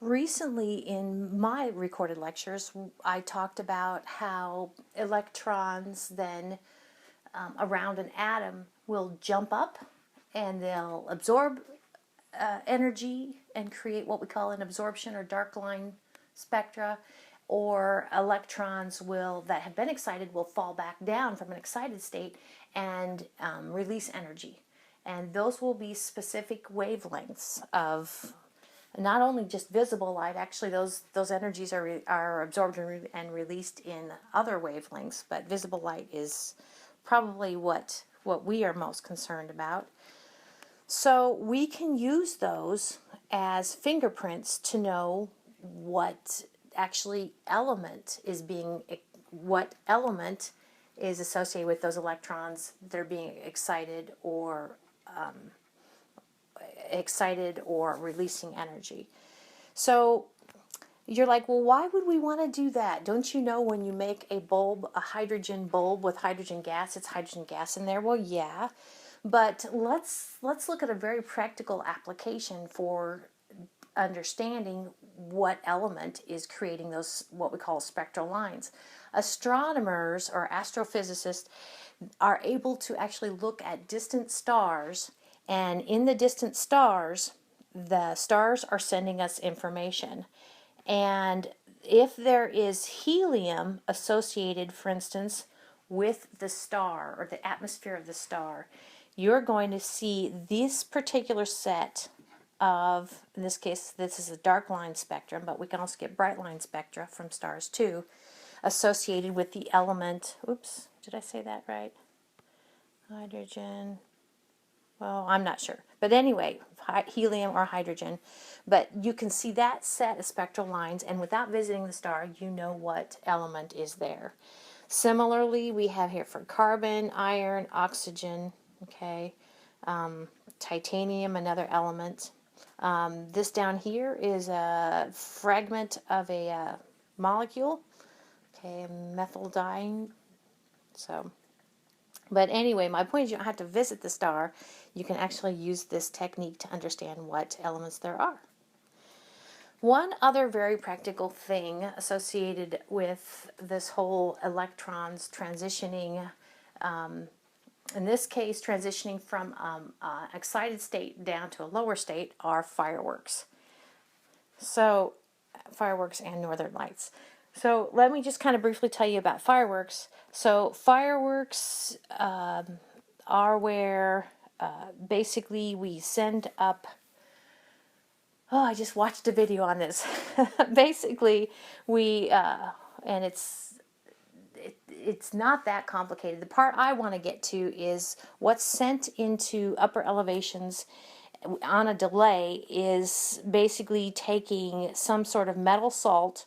Recently in my recorded lectures, I talked about how electrons then around an atom will jump up and they'll absorb energy and create what we call an absorption or dark line spectra, or electrons will that have been excited will fall back down from an excited state and release energy. And those will be specific wavelengths of not only just visible light. Actually, those energies are absorbed and released in other wavelengths, but visible light is probably what we are most concerned about. So we can use those as fingerprints to know what what element is associated with those electrons that are being excited or releasing energy. So you're like, well, why would we want to do that? Don't you know when you make a bulb, a hydrogen bulb with hydrogen gas, it's hydrogen gas in there? Well, yeah. But let's look at a very practical application for understanding what element is creating those, what we call spectral lines. Astronomers or astrophysicists are able to actually look at distant stars, and in the distant stars, the stars are sending us information. And if there is helium associated, for instance, with the star or the atmosphere of the star, you're going to see this particular set of, in this case, this is a dark line spectrum, but we can also get bright line spectra from stars too, associated with the element, oops, did I say that right? Hydrogen, well, I'm not sure. But anyway, helium or hydrogen. But you can see that set of spectral lines, and without visiting the star, you know what element is there. Similarly, we have here for carbon, iron, oxygen, okay, titanium, another element. This down here is a fragment of a molecule, okay, methyl So, but anyway, my point is you don't have to visit the star. You can actually use this technique to understand what elements there are. One other very practical thing associated with this whole electrons transitioning, in this case transitioning from an excited state down to a lower state, are fireworks. So, fireworks and northern lights. So let me just kind of briefly tell you about fireworks. So fireworks are where basically we send up, oh, I just watched a video on this. Basically, and it's not that complicated. The part I want to get to is what's sent into upper elevations on a delay is basically taking some sort of metal salt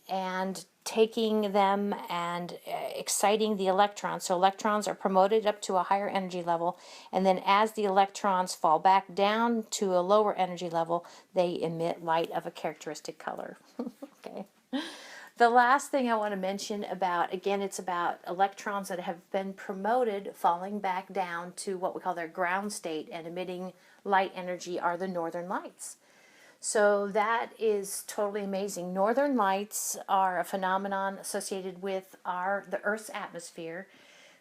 and taking them and exciting the electrons. So electrons are promoted up to a higher energy level, and then as the electrons fall back down to a lower energy level, they emit light of a characteristic color. Okay. The last thing I want to mention about, again, it's about electrons that have been promoted falling back down to what we call their ground state and emitting light energy, are the northern lights. So that is totally amazing. Northern lights are a phenomenon associated with the Earth's atmosphere.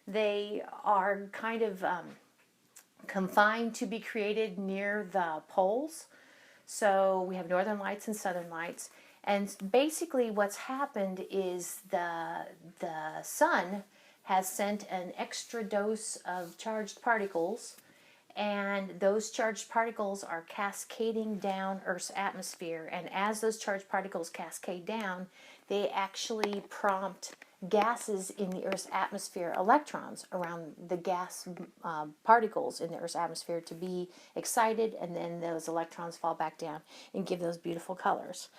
They are kind of confined to be created near the poles. So we have northern lights and southern lights. And basically what's happened is the sun has sent an extra dose of charged particles, and those charged particles are cascading down Earth's atmosphere. And as those charged particles cascade down, they actually prompt gases in the Earth's atmosphere, electrons around the gas particles in the Earth's atmosphere, to be excited, and then those electrons fall back down and give those beautiful colors.